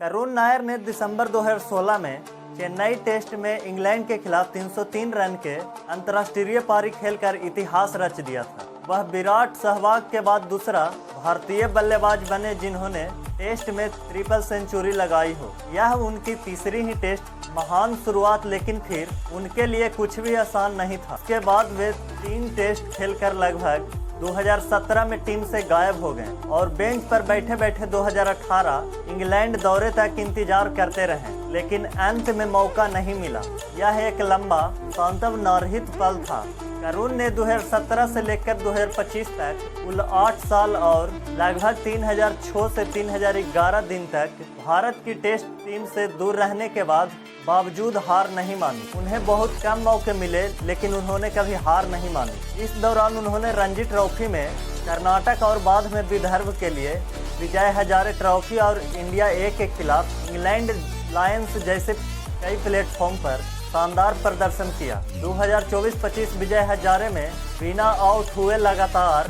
करुण नायर ने दिसंबर 2016 में चेन्नई टेस्ट में इंग्लैंड के खिलाफ 303 रन के अंतर्राष्ट्रीय पारी खेलकर इतिहास रच दिया था। वह विराट सहवाग के बाद दूसरा भारतीय बल्लेबाज बने जिन्होंने टेस्ट में ट्रिपल सेंचुरी लगाई हो। यह उनकी तीसरी ही टेस्ट महान शुरुआत, लेकिन फिर उनके लिए कुछ भी आसान नहीं था। उसके बाद वे 3 टेस्ट खेलकर लगभग 2017 में टीम से गायब हो गए और बेंच पर बैठे बैठे 2018 इंग्लैंड दौरे तक इंतजार करते रहे, लेकिन अंत में मौका नहीं मिला। यह एक लंबा सांत्वना नारहित पल था। करुण ने 2017 से लेकर 2025 तक कुल 8 साल और लगभग 3006 से 3011 दिन तक भारत की टेस्ट टीम से दूर रहने के बावजूद हार नहीं मानी। उन्हें बहुत कम मौके मिले, लेकिन उन्होंने कभी हार नहीं मानी। इस दौरान उन्होंने रणजी ट्रॉफी में कर्नाटक और बाद में विदर्भ के लिए विजय हजारे ट्रॉफी और इंडिया ए के खिलाफ इंग्लैंड लायंस जैसे कई प्लेटफॉर्म पर शानदार प्रदर्शन किया। 2024-25 विजय हजारे में बिना आउट हुए लगातार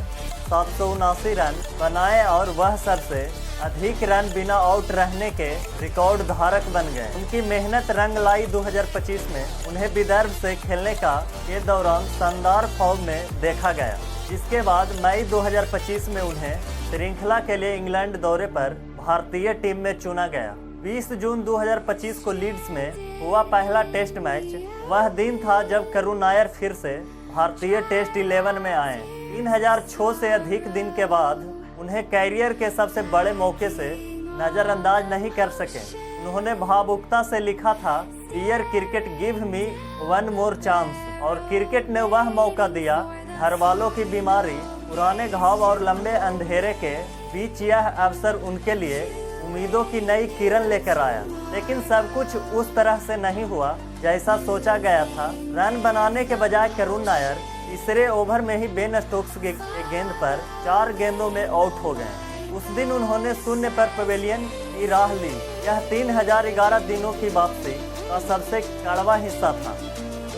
779 रन बनाए और वह सबसे अधिक रन बिना आउट रहने के रिकॉर्ड धारक बन गए। उनकी मेहनत रंग लाई। 2025 में उन्हें विदर्भ से खेलने के दौरान शानदार फॉर्म में देखा गया, जिसके बाद मई 2025 में उन्हें श्रृंखला के लिए इंग्लैंड दौरे पर भारतीय टीम में चुना गया। 20 जून 2025 को लीड्स में हुआ पहला टेस्ट मैच वह दिन था जब करुण नायर फिर से भारतीय टेस्ट 11 में आए। 3006 से अधिक दिन के बाद उन्हें कैरियर के सबसे बड़े मौके से नज़रअंदाज नहीं कर सके। उन्होंने भावुकता से लिखा था, dear cricket give me one more chance, और क्रिकेट ने वह मौका दिया। घर वालों की बीमारी, पुराने घाव और लंबे अंधेरे के बीच यह अवसर उनके लिए उम्मीदों की नई किरण लेकर आया। लेकिन सब कुछ उस तरह से नहीं हुआ जैसा सोचा गया था। रन बनाने के बजाय करुण नायर तीसरे ओवर में ही बेन स्टोक्स के गेंद पर 4 गेंदों में आउट हो गए। उस दिन उन्होंने शून्य पर पवेलियन की राह ली। यह 3011 दिनों की वापसी का सबसे कड़वा हिस्सा था।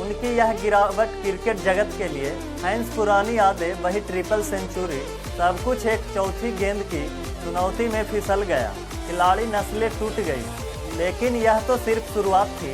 उनकी यह गिरावट क्रिकेट जगत के लिए फैंस पुरानी यादें, वही ट्रिपल सेंचुरी, सब कुछ एक चौथी गेंद की चुनौती में फिसल गया। खिलाड़ी नस्लें टूट गई, लेकिन यह तो सिर्फ शुरुआत थी।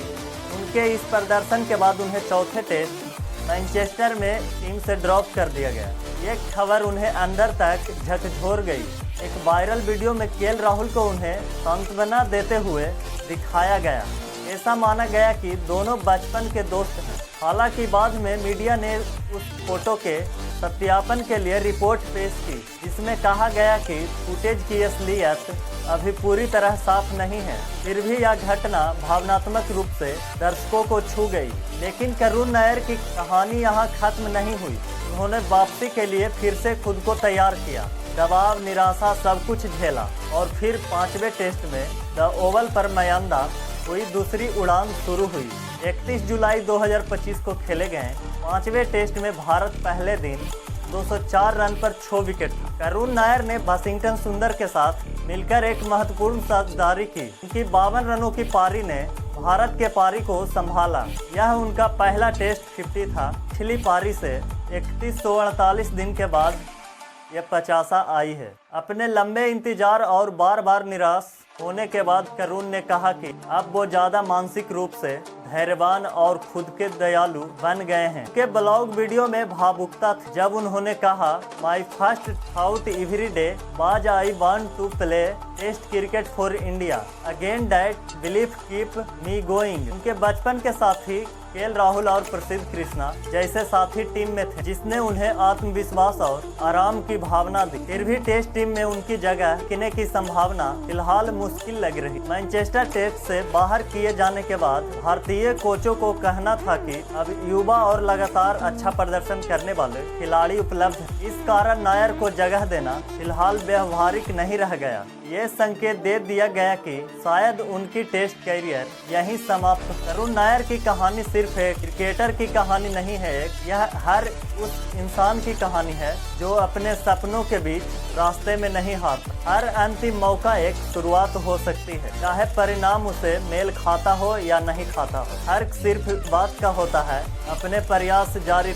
उनके इस प्रदर्शन के बाद उन्हें चौथे टेस्ट मैनचेस्टर में टीम से ड्रॉप कर दिया गया। ये खबर उन्हें अंदर तक झकझोर गई। एक वायरल वीडियो में केएल राहुल को उन्हें सांत्वना देते हुए दिखाया गया। ऐसा माना गया कि दोनों बचपन के दोस्त हैं। हालांकि बाद में मीडिया ने उस फोटो के सत्यापन के लिए रिपोर्ट पेश की, जिसमें कहा गया कि फुटेज की असलियत अभी पूरी तरह साफ नहीं है। फिर भी यह घटना भावनात्मक रूप से दर्शकों को छू गई। लेकिन करुण नायर की कहानी यहाँ खत्म नहीं हुई। उन्होंने वापसी के लिए फिर से खुद को तैयार किया, दबाव, निराशा, सब कुछ झेला और फिर 5वें टेस्ट में द ओवल पर मयांदा हुई दूसरी उड़ान शुरू हुई। 31 जुलाई 2025 को खेले गए 5वें टेस्ट में भारत पहले दिन 204 रन पर 6 विकेट था। करुण नायर ने वाशिंगटन सुंदर के साथ मिलकर एक महत्वपूर्ण साझेदारी की। उनकी 52 रनों की पारी ने भारत के पारी को संभाला। यह उनका पहला टेस्ट 50 था। पिछली पारी से 3148 दिन के बाद यह 50 आई है। अपने लंबे इंतजार और बार बार निराश होने के बाद करुण ने कहा कि अब वो ज़्यादा मानसिक रूप से धैर्यवान और खुद के दयालु बन गए हैं। के ब्लॉग वीडियो में भावुकता थी जब उन्होंने कहा, my first thought every day was I want to play test cricket for India again, that belief keep me going. उनके बचपन के साथी केएल राहुल और प्रसिद्ध कृष्णा जैसे साथी टीम में थे, जिसने उन्हें आत्मविश्वास और आराम की भावना दी। फिर भी टेस्ट टीम में उनकी जगह लेने की संभावना फिलहाल मुश्किल लग रही। मैनचेस्टर टेस्ट से बाहर किए जाने के बाद भारतीय कोचों को कहना था कि अब युवा और लगातार अच्छा प्रदर्शन करने वाले खिलाड़ी उपलब्ध हैं। इस कारण नायर को जगह देना फिलहाल व्यवहारिक नहीं रह गया। ये संकेत दे दिया गया कि शायद उनकी टेस्ट कैरियर यहीं समाप्त। करुण नायर की कहानी सिर्फ एक क्रिकेटर की कहानी नहीं है, यह हर उस इंसान की कहानी है जो अपने सपनों के बीच रास्ते में नहीं हारता। हर अंतिम मौका एक शुरुआत हो सकती है, चाहे परिणाम उसे मेल खाता हो या नहीं खाता हो। हर सिर्फ बात का होता है अपने प्रयास जारी